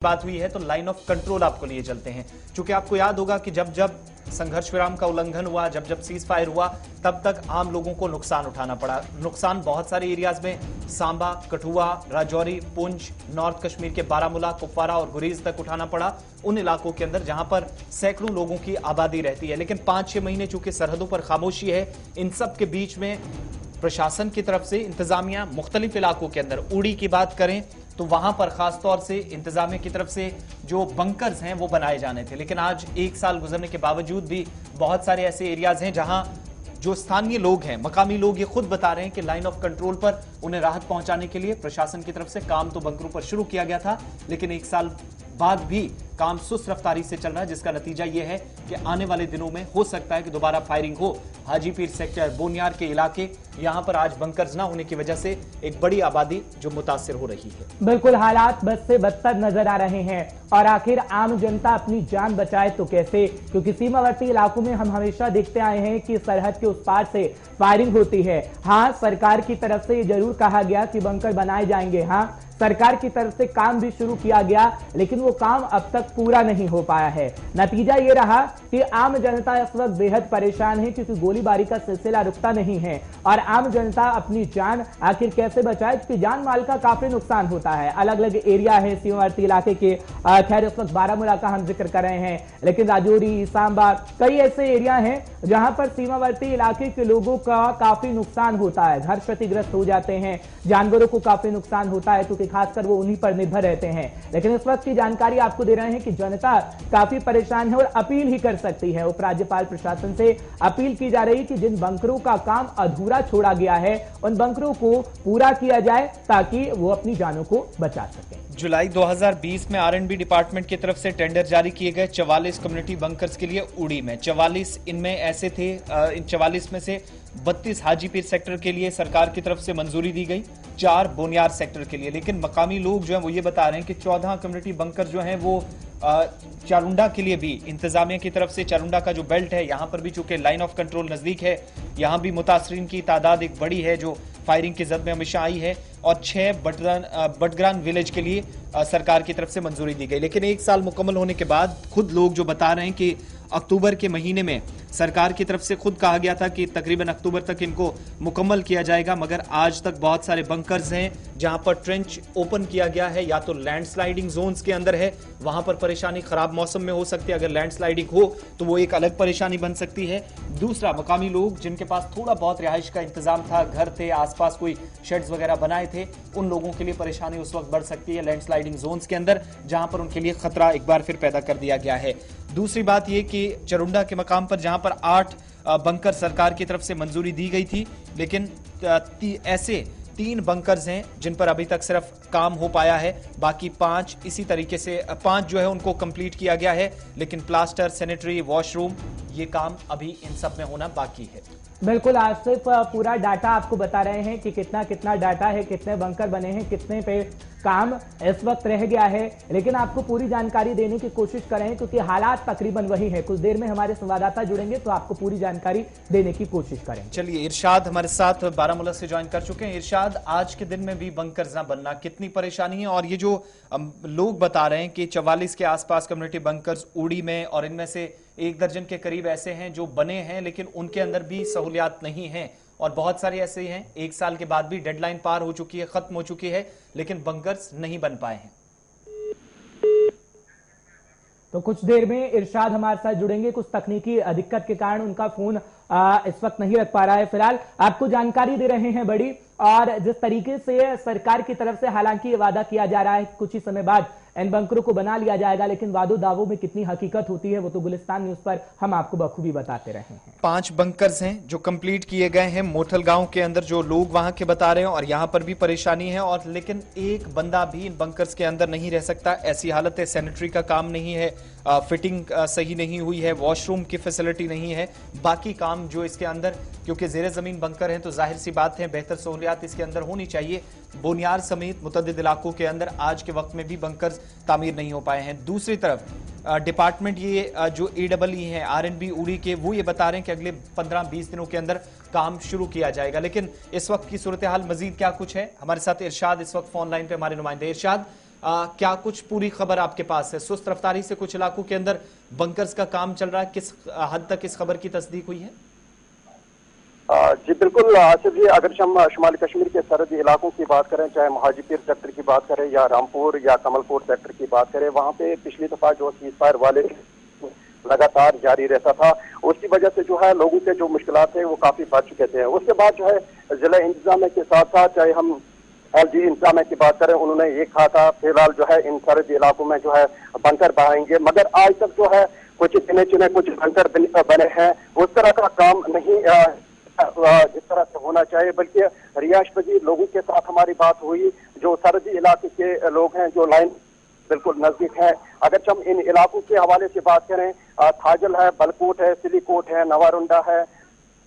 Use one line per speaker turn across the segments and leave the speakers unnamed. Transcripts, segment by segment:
बात हुई है तो लाइन ऑफ कंट्रोल आपको लिए चलते हैं, क्योंकि आपको याद होगा कि जब जब संघर्ष विराम का उल्लंघन हुआ, जब जब सीज फायर हुआ, तब तक आम लोगों को नुकसान उठाना पड़ा। नुकसान बहुत सारे एरियाज में, सांबा, कठुआ, राजौरी, पुंछ, नॉर्थ कश्मीर के बारामूला, कुपवारा और गुरेज तक उठाना पड़ा, उन इलाकों के अंदर जहां पर सैकड़ों लोगों की आबादी रहती है। लेकिन 5-6 महीने चूंकि सरहदों पर खामोशी है, इन सब के बीच में प्रशासन की तरफ से इंतजामिया मुख्तलिफ इलाकों के अंदर, उड़ी की बात करें तो वहां पर खासतौर से इंतजामिया की तरफ से जो बंकर्स हैं वो बनाए जाने थे। लेकिन आज 1 साल गुजरने के बावजूद भी बहुत सारे ऐसे एरियाज हैं जहां जो स्थानीय लोग हैं, मकामी लोग ये खुद बता रहे हैं कि लाइन ऑफ कंट्रोल पर उन्हें राहत पहुंचाने के लिए प्रशासन की तरफ से काम तो बंकरों पर शुरू किया गया था, लेकिन 1 साल बाद भी काम सुस्त रफ्तारी से चल रहा है, जिसका नतीजा यह है कि आने वाले दिनों में हो सकता है कि दोबारा फायरिंग हो। हाजीपीर सेक्टर, बोनियार के इलाके, यहां पर आज बंकर्स ना होने की वजह से एक बड़ी आबादी जो मुतासिर हो रही है।
बिल्कुल, हालात बद से बदतर नजर आ रहे हैं और आखिर आम जनता अपनी जान बचाए तो कैसे, क्योंकि सीमावर्ती इलाकों में हम हमेशा देखते आए हैं कि सरहद के उस पार से फायरिंग होती है। हाँ, सरकार की तरफ से ये जरूर कहा गया कि बंकर बनाए जाएंगे, हाँ सरकार की तरफ से काम भी शुरू किया गया, लेकिन वो काम अब तक पूरा नहीं हो पाया है। नतीजा ये रहा कि आम जनता इस वक्त बेहद परेशान है, क्योंकि गोलीबारी का सिलसिला रुकता नहीं है और आम जनता अपनी जान आखिर कैसे बचाए, क्योंकि जान माल का काफी नुकसान होता है। अलग अलग एरिया है सीमावर्ती इलाके के, खैर इस वक्त बारामूला का हम जिक्र कर रहे हैं, लेकिन राजौरी, सांबा, कई ऐसे एरिया हैं जहां पर सीमावर्ती इलाके के लोगों का काफी नुकसान होता है, घर क्षतिग्रस्त हो जाते हैं, जानवरों को काफी नुकसान होता है, क्योंकि खासकर वो उन्हीं पर निर्भर रहते हैं। लेकिन इस वक्त की जानकारी आपको दे रहे हैं कि जनता काफी परेशान है और अपील ही कर सकती है। उपराज्यपाल प्रशासन से अपील की जा रही है कि जिन बंकरों का काम अधूरा छोड़ा गया है उन बंकरों को पूरा किया जाए ताकि वो अपनी जानों को बचा सकें।
जुलाई 2020 में आरएंडबी डिपार्टमेंट की तरफ से टेंडर जारी किए गए 44 कम्युनिटी बंकर्स के लिए उड़ी में 44 इनमें ऐसे थे, इन 44 में से 32 हाजीपीर सेक्टर के लिए सरकार की तरफ से मंजूरी दी गई, 4 बोनियार सेक्टर के लिए। लेकिन मकामी लोग जो हैं वो ये बता रहे हैं कि 14 कम्युनिटी बंकर जो हैं वो चारुंडा के लिए भी इंतजामिया की तरफ से, चारुंडा का जो बेल्ट है यहां पर भी चूंकि लाइन ऑफ कंट्रोल नजदीक है, यहां भी मुतासरीन की तादाद एक बड़ी है जो फायरिंग की जद में हमेशा आई है, और 6 बटग्रान विलेज के लिए सरकार की तरफ से मंजूरी दी गई। लेकिन 1 साल मुकम्मल होने के बाद खुद लोग जो बता रहे हैं कि अक्टूबर के महीने में सरकार की तरफ से खुद कहा गया था कि तकरीबन अक्टूबर तक इनको मुकम्मल किया जाएगा, मगर आज तक बहुत सारे बंकर्स हैं जहां पर ट्रेंच ओपन किया गया है, या तो लैंडस्लाइडिंग जोन्स के अंदर है, वहां पर परेशानी खराब मौसम में हो सकती है, अगर लैंडस्लाइडिंग हो तो वो एक अलग परेशानी बन सकती है। दूसरा, मकामी लोग जिनके पास थोड़ा बहुत रिहाइश का इंतजाम था, घर थे, आसपास कोई शेड्स वगैरह बनाए थे, उन लोगों के लिए परेशानी उस वक्त बढ़ सकती है लैंडस्लाइडिंग जोन्स के अंदर, जहां पर उनके लिए खतरा एक बार फिर पैदा कर दिया गया है। दूसरी बात यह कि चारुंडा के मकाम पर जहां पर 8 बंकर सरकार की तरफ से मंजूरी दी गई थी, लेकिन ऐसे 3 बंकर्स हैं जिन पर अभी तक सिर्फ काम हो पाया है, बाकी 5 इसी तरीके से 5 जो है उनको कंप्लीट किया गया है, लेकिन प्लास्टर, सैनिटरी, वॉशरूम, ये काम अभी इन सब में होना बाकी है।
बिल्कुल, आज सिर्फ पूरा डाटा आपको बता रहे हैं कि कितना कितना डाटा है, कितने बंकर बने हैं, कितने पे काम इस वक्त रह गया है, लेकिन आपको पूरी जानकारी देने की कोशिश करें क्योंकि हालात तकरीबन वही है। कुछ देर में हमारे संवाददाता जुड़ेंगे तो आपको पूरी जानकारी देने की कोशिश करें।
चलिए, इरशाद हमारे साथ बारामूला से ज्वाइन कर चुके हैं। इरशाद, आज के दिन में भी बंकर्स ना बनना कितनी परेशानी है, और ये जो लोग बता रहे हैं कि 44 के आसपास कम्युनिटी बंकर्स उड़ी में, और इनमें से 1 दर्जन के करीब ऐसे हैं जो बने हैं लेकिन उनके अंदर भी सहूलियात नहीं है, और बहुत सारे ऐसे हैं 1 साल के बाद भी डेडलाइन पार हो चुकी है, खत्म हो चुकी है, लेकिन बंकर्स नहीं बन पाए हैं।
तो कुछ देर में इरशाद हमारे साथ जुड़ेंगे, कुछ तकनीकी दिक्कत के कारण उनका फोन इस वक्त नहीं रख पा रहा है। फिलहाल आपको जानकारी दे रहे हैं बड़ी, और जिस तरीके से सरकार की तरफ से हालांकि ये वादा किया जा रहा है कुछ ही समय बाद इन बंकरों को बना लिया जाएगा, लेकिन वादों दावों में कितनी हकीकत होती है वो तो गुलिस्तान न्यूज पर हम आपको बखूबी बताते रहे हैं।
5 बंकर्स हैं जो कंप्लीट किए गए हैं मोठल गांव के अंदर, जो लोग वहां के बता रहे हैं, और यहां पर भी परेशानी है, और लेकिन एक बंदा भी इन बंकर्स के अंदर नहीं रह सकता, ऐसी हालत है। सैनिटरी का काम नहीं है, फिटिंग सही नहीं हुई है, वॉशरूम की फैसिलिटी नहीं है, बाकी काम जो इसके अंदर, क्योंकि जेर जमीन बंकर हैं तो जाहिर सी बात है बेहतर सहूलियात इसके अंदर होनी चाहिए। बोनियार समेत मुतअद्दिद इलाकों के अंदर आज के वक्त में भी बंकर्स तामीर नहीं हो पाए हैं। दूसरी तरफ डिपार्टमेंट ये जो AEE है आरएंडबी उड़ी के, वो ये बता रहे हैं कि अगले 15-20 दिनों के अंदर काम शुरू किया जाएगा। लेकिन इस वक्त की सूरत हाल मजीद क्या कुछ है, हमारे साथ इरशाद इस वक्त फोन लाइन पे हमारे नुमाइंदे। इरशाद, क्या कुछ पूरी खबर आपके पास है? सुस्त रफ्तारी से कुछ इलाकों के अंदर बंकर्स का काम चल रहा है, किस हद तक इस खबर की तस्दीक हुई है?
जी बिल्कुल आसिफ जी, अगर हम शुमाली कश्मीर के सरहदी इलाकों की बात करें, चाहे महाजीपीर सेक्टर की बात करें या रामपुर या कमलकोट सेक्टर की बात करें, वहां पे पिछली दफा जो सीज फायर वाले लगातार जारी रहता था, उसकी वजह से जो है लोगों के जो मुश्किलात थे वो काफी बढ़ चुके थे। उसके बाद जो है जिला इंतजामिया के साथ साथ चाहे हम LG इंतजामिया की बात करें, उन्होंने ये कहा था फिलहाल जो है इन सरहदी इलाकों में जो है बंकर बनाएंगे, मगर आज तक जो है कुछ गिने चुने कुछ बंकर बने हैं, उस तरह का काम नहीं जिस तरह से होना चाहिए। बल्कि रिहायश पजीर लोगों के साथ हमारी बात हुई, जो सरहदी इलाके के लोग हैं जो लाइन बिल्कुल नजदीक है। अगर हम इन इलाकों के हवाले से बात करें, थाजल है, बलकोट है, सिलीकोट है, नवारुंडा है,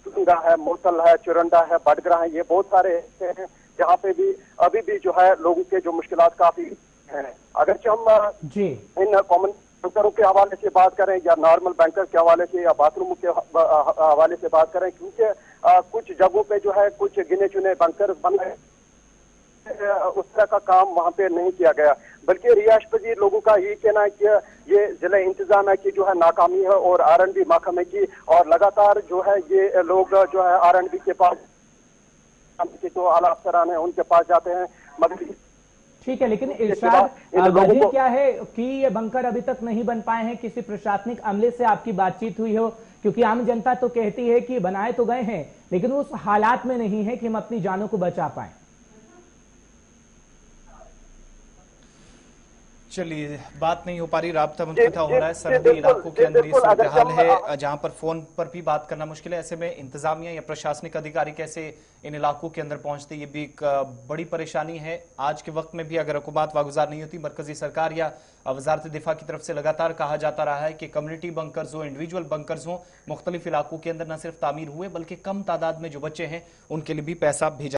टुंगा है, मोतल है, चुरंडा है, बडगरा है, ये बहुत सारे ऐसे हैं जहाँ पे भी अभी भी जो है लोगों के जो मुश्किलात काफी हैं। अगर हम
जी
इन कॉमन बैंकरों के हवाले से बात करें या नॉर्मल बैंकर के हवाले से या बाथरूम के हवाले से बात करें, क्योंकि कुछ जगहों पे जो है कुछ गिने चुने बैंकर बन रहे, उस तरह का काम वहाँ पे नहीं किया गया। बल्कि रिहायश पजीर लोगों का यही कहना है कि ये जिला इंतजामिया की जो है नाकामी है और R&B महकमे की, और लगातार जो है ये लोग जो है R&B के पास के जो आला अफसरान है उनके पास जाते हैं, मगर
ठीक है। लेकिन इरशाद, वजह क्या है कि ये बंकर अभी तक नहीं बन पाए हैं? किसी प्रशासनिक अमले से आपकी बातचीत हुई हो? क्योंकि आम जनता तो कहती है कि बनाए तो गए हैं लेकिन उस हालात में नहीं है कि हम अपनी जानों को बचा पाए।
चलिए, बात नहीं हो पा रही, राब्ता मुनक़ता हो रहा है। सरहदी इलाकों के अंदर ये सूरत हाल है जहां पर फोन पर भी बात करना मुश्किल है। ऐसे में इंतजामिया या प्रशासनिक अधिकारी कैसे इन इलाकों के अंदर पहुंचते, ये भी एक बड़ी परेशानी है। आज के वक्त में भी अगर हुकूमत वागुजार नहीं होती, मरकजी सरकार या वजारत दिफा की तरफ से लगातार कहा जाता रहा है कि कम्युनिटी बंकर्स हो, इंडिविजुअल बंकर्स हो, मुख्तलिफ इलाकों के अंदर न सिर्फ तामीर हुए बल्कि कम तादाद में जो बच्चे हैं उनके लिए भी पैसा भेजा